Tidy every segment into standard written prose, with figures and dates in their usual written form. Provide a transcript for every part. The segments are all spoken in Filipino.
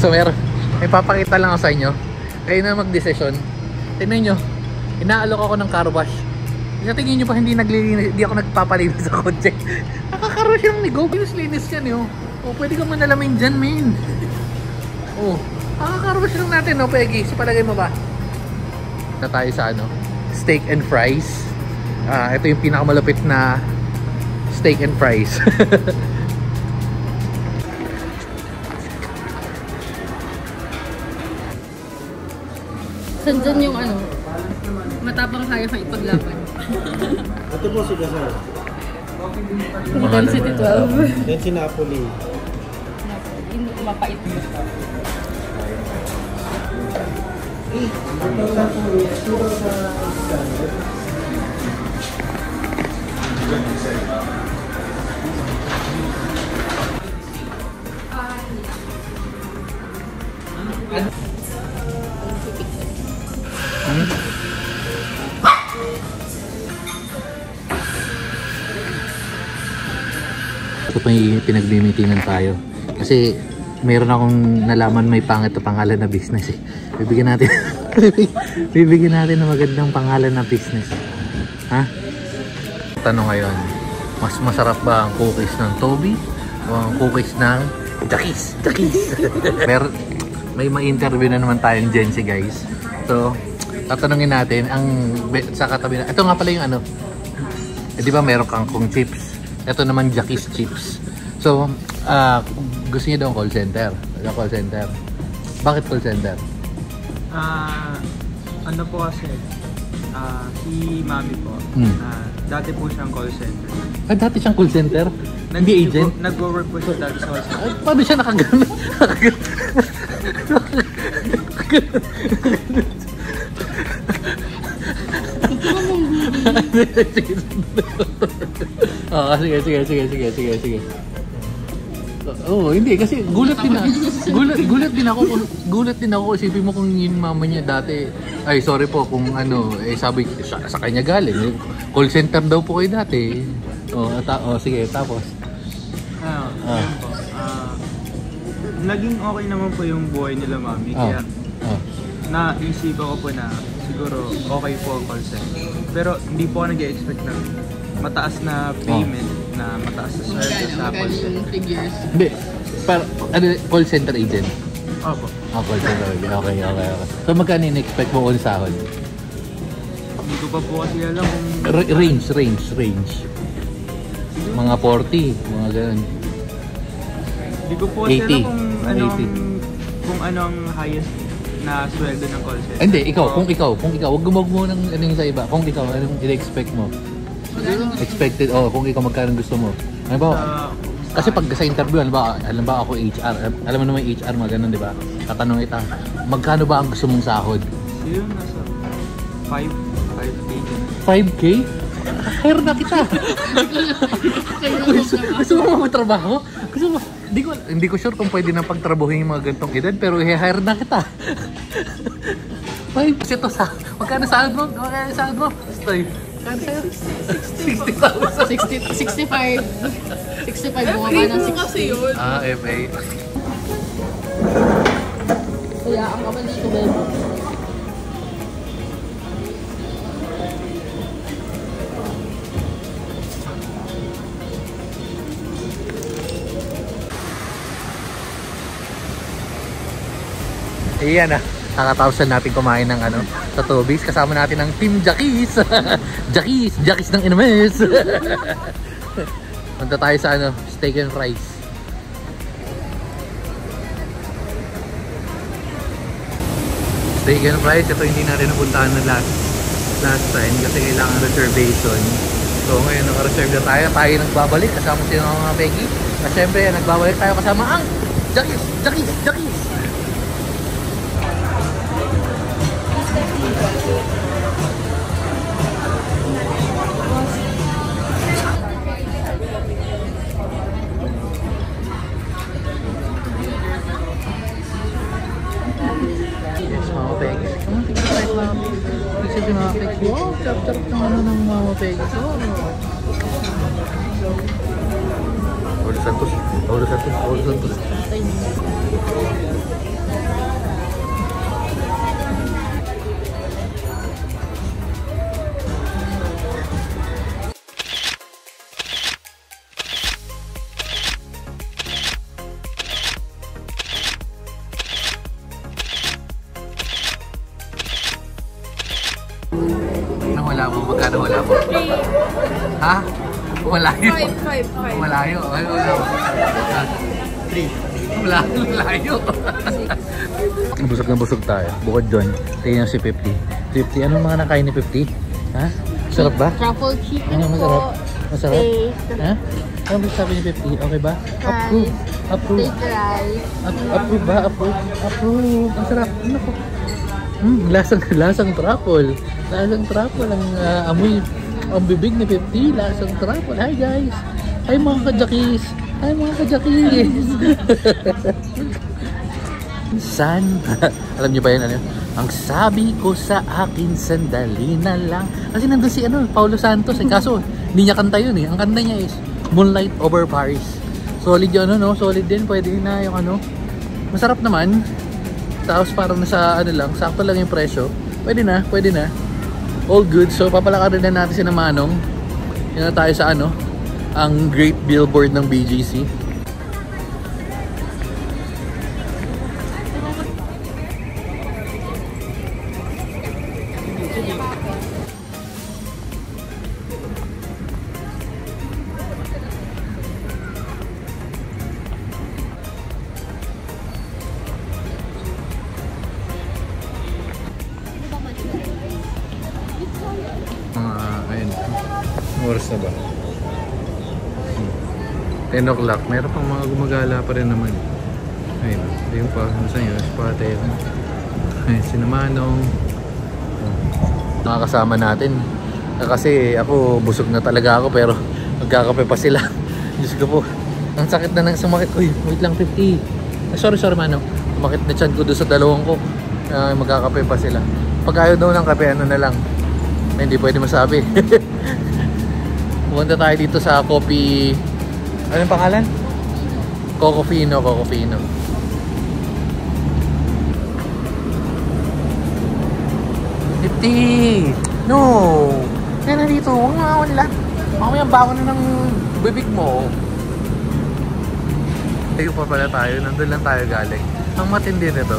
So may papakita lang ako sa inyo. Kayo na mag-desisyon. Tingnan nyo, inaalok ako ng car wash. Sa tingin nyo pa hindi ako nagpapalinis sa kotse. Nakaka-car wash yung nigo. Linis yan yun. O pwede ka manalamin dyan, men. O, nakaka-car wash lang natin, no, Peggy? So palagay mo ba? Na tayo sa ano, steak and fries. Ito yung pinakamalapit na steak and fries. Sandyan yung ano, matapang kaya kang ipaglaban. Ito po si Gasol. Density 12. Yan si Napoli. Hindi mapait. Ito pa yung pinagmimitingan tayo. Kasi meron akong nalaman may pangit na pangalan na business eh. Bibigyan natin bibigyan natin ng magandang pangalan na business. Ha? Tanong ngayon, mas masarap ba ang cookies ng Toby o ang cookies ng Jackie's? May ma-interview na naman tayong Gen Z, guys. So, tatanungin natin ang sa katabi na. Ito nga pala yung ano. Di ba meron kang kung chips? Ito naman Jackie's chips. So, gusto niyo daw ang call center. Call center. Bakit call center? Ano po kasi, si Mami po, dati po siyang call center. Dati siyang call center? Hindi agent? Nag-work po siya dati sa call center. Paano siya nakagano? Sige. Oo, hindi kasi gulat din ako isipin mo kung yung mama niya dati, ay sorry po kung ano, sabi sa kanya galing, call center daw po kayo dati. Sige, tapos Yun po. Naging okay naman po yung buhay nila Mami, kaya naisipan ko po na siguro okay po ang call center. Pero hindi po ako nag-expect na mataas na payment, na mataas na sweldo sa call center. Hindi, pero call center agent? Opo. Call center agent, okay. So magkano in-expect mo on sahod? Hindi ko pa po kasi alam kung... Range. Mga 40, mga ganun. Hindi ko po kasi alam 80. kung anong highest na sweldo ng call center. Hindi, kung ikaw, wag gumag mo ng ano yung sa iba. Kung ikaw, anong i-expect mo? Expected, kung ikaw magkano gusto mo. Ano ba? Kasi pag sa interview, alam ba ako HR, alam mo naman HR, mga ganun, di ba? Tatanong kita, magkano ba ang gusto mong sahod? Yun, nasa 5K. 5K? Hire na kita! Gusto mo magtrabaho? Gusto mo? Hindi ko sure kung pwede na pagtrabahin yung mga gantong edad, pero i-hire na kita. 5 kasi ito sa... Magkano sahod mo? Stoy. Magkano sa'yo? 60,000. 65 bumaba ng 60. kasi yun. FA. Kaya ang kaman dito, babe. Ayan na. Nakatapos na natin kumain ng ano, sa Toby's. Kasama natin ang Team Jackie's. Jackie's ng Inames. Punta tayo sa ano, steak and fries. Steak and fries, ito hindi natin napuntahan na last time kasi kailangan reservation. So ngayon naka-reserve na tayo nagbabalik kasama si mga Peggy. At syempre nagbabalik tayo kasama ang Jackie's. Wow, chop-chop ng ano ng Mama Peggy. Paulo Santos. hula mo? Magkano hula mo? 3. Ha? Malayo. 5. Malayo. Ay, wala mo. 3. Malayo. Busog na busog tayo. Bukod doon, tingnan si 50. 50, anong mga nakain ni 50? Ha? Sarap ba? Truffle chicken Ano, masarap? po. Masarap? Steak. Ha? Ano sabi ni 50? Okay ba? Approve. Approve. Steak rice. Approve ba? Approve. Approve. Ang sarap. Ano po? Lasang truffle. Lasang truffle ang amoy. Ang bibig ni 50. Lasang truffle. Hi guys. Hi mga kajakis. Hi mga kajakis. Alam niyo ba yan? Ano? Ang sabi ko sa akin, sandali na lang. Kasi nandun si Paulo Santos. Kaso, hindi niya kanta yun eh. Ang kanta niya is Moonlight Over Paris. Solid yun, solid din. Pwede na yung Masarap naman. Tapos parang nasa sakto lang yung presyo. Pwede na. All good. So, papalakarin na natin si Manong. Yan na tayo sa ang Great Billboard ng BGC. Ayun. Oras na ba? 10 o'clock. Meron pang mga gumagala pa rin naman. Ayun. Ayun pa. Nasa nyo? Spotted. Ayun. Sinamanong. Nakakasama natin. Kasi ako, busog na talaga ako. Pero magkakape pa sila. Diyos ko po. Ang sakit na nang sumakit. Uy, wait lang 50. Sorry Manong. Sumakit na chan ko doon sa dalawang ko. Magkakape pa sila. Pag ayaw daw ng kape, ano na lang. Hindi pwede masabi. Pumunta tayo dito sa coffee. Anong pangalan? Cocofino. 50. No! Kaya na dito. Huwag nga wala. Mamaya bako na ng bibig mo. Tayo pa pala tayo. Nandun lang tayo galing. Ang matindi nito.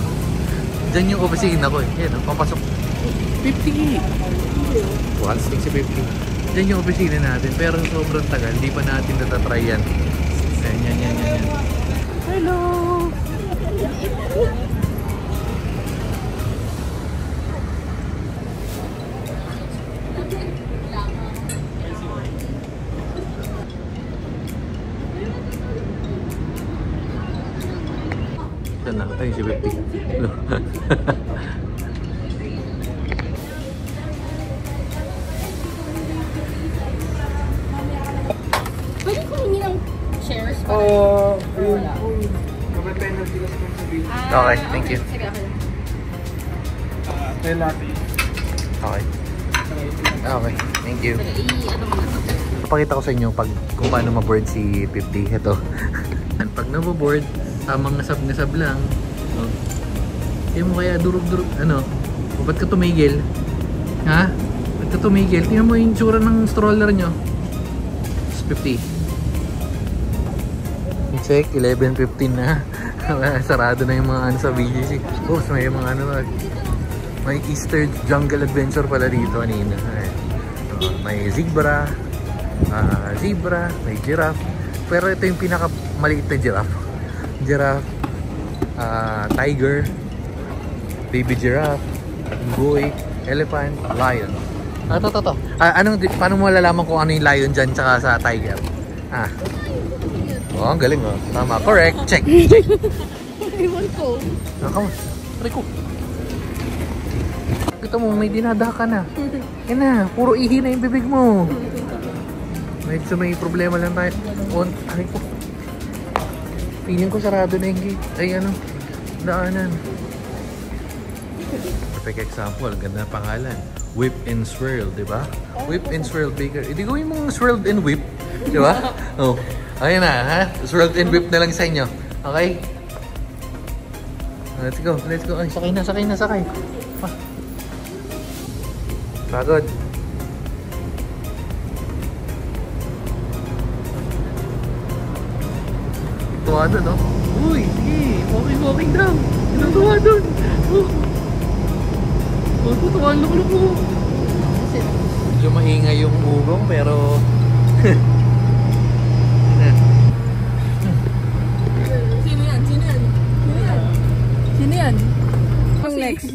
Diyan yung opisina ko eh. Yan, papasok. 50! 160 50. Diyan yung opisina natin. Pero sobrang tagal. Hindi pa natin natatry yan. Yan. Hello! Diyan na. Tayo si 50. Hello. Pwede ko hindi ng shares? Ayun po. Kapag penalty kasi kung sabihin. Okay, thank you. Sige, okay. Latte. Okay. Okay, thank you. Sige, i-ano mo na to. Papakita ko sa inyo kung paano ma-board si 50. Ito. Pag na-board, tamang ngasab-ngasab lang. Oh. Kaya mo kaya durug-durug. Ba't ka tumigil? Ha? Ba't ka tumigil? Tingnan mo yung tsura ng stroller nyo. 50. Check, 11:15 na. Sarado na yung mga sa BGC. Oops, may mga may Easter Jungle Adventure pala dito kanina. May zebra, may giraffe. Pero ito yung pinakamaliit na giraffe. Tiger, baby giraffe, boy, elephant, lion. Ito. Paano mo malalaman kung ano yung lion dyan tsaka sa tiger? Oh, ang galing oh. Tama, correct. Check. Iwan ko. Come on. Try ko. Kita mo, may dinadaka na. Yan na, puro ihi na yung bibig mo. Medyo may problema lang tayo. Ay ko. Feeling ko sarado na yung gate. Ay daanan. Perfect example, ganda na pangalan. Whip and Swirl, di ba? Whip and Swirl Baker. Hindi gawin mong swirled and whip. Di ba? Oh. Ayun na, ha? Swirled and whip na lang sa inyo. Okay? Let's go. Ay, sakay. Pagod. Tuwa doon, no? Uy, sige. Walking daw. Tuwa doon. Tuwa, luk-luk mo. Medyo maingay yung ugong pero Sino yan? Sino yan? Sino yan? Sino yan? Ang next.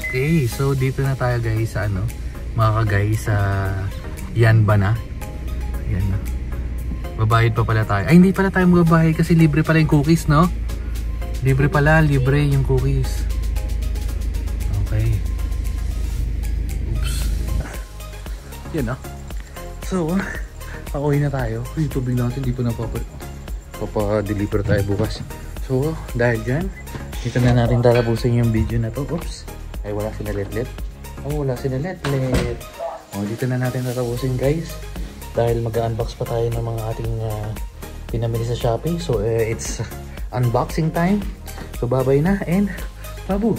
Okay, so dito na tayo guys sa ano, mga guys sa Yanba na. Ayan na. Babayad pa pala tayo. Ay, hindi pala tayo magbabayad kasi libre pala yung cookies, no? Libre pala, libre yung cookies. Okay. Oops. Yan, no? So, pauwi na tayo. Yung tubig natin, di pa na papa-deliver tayo bukas. So, dahil dyan, dito na natin tatapusin yung video na to. Oops. Ay, wala sinaletlet. Oh, wala sinaletlet. Oh, dito na natin tatapusin guys. Dahil mag-unbox pa tayo ng mga ating pinamili sa Shopee. So, it's unboxing time. So, bye-bye na and babu.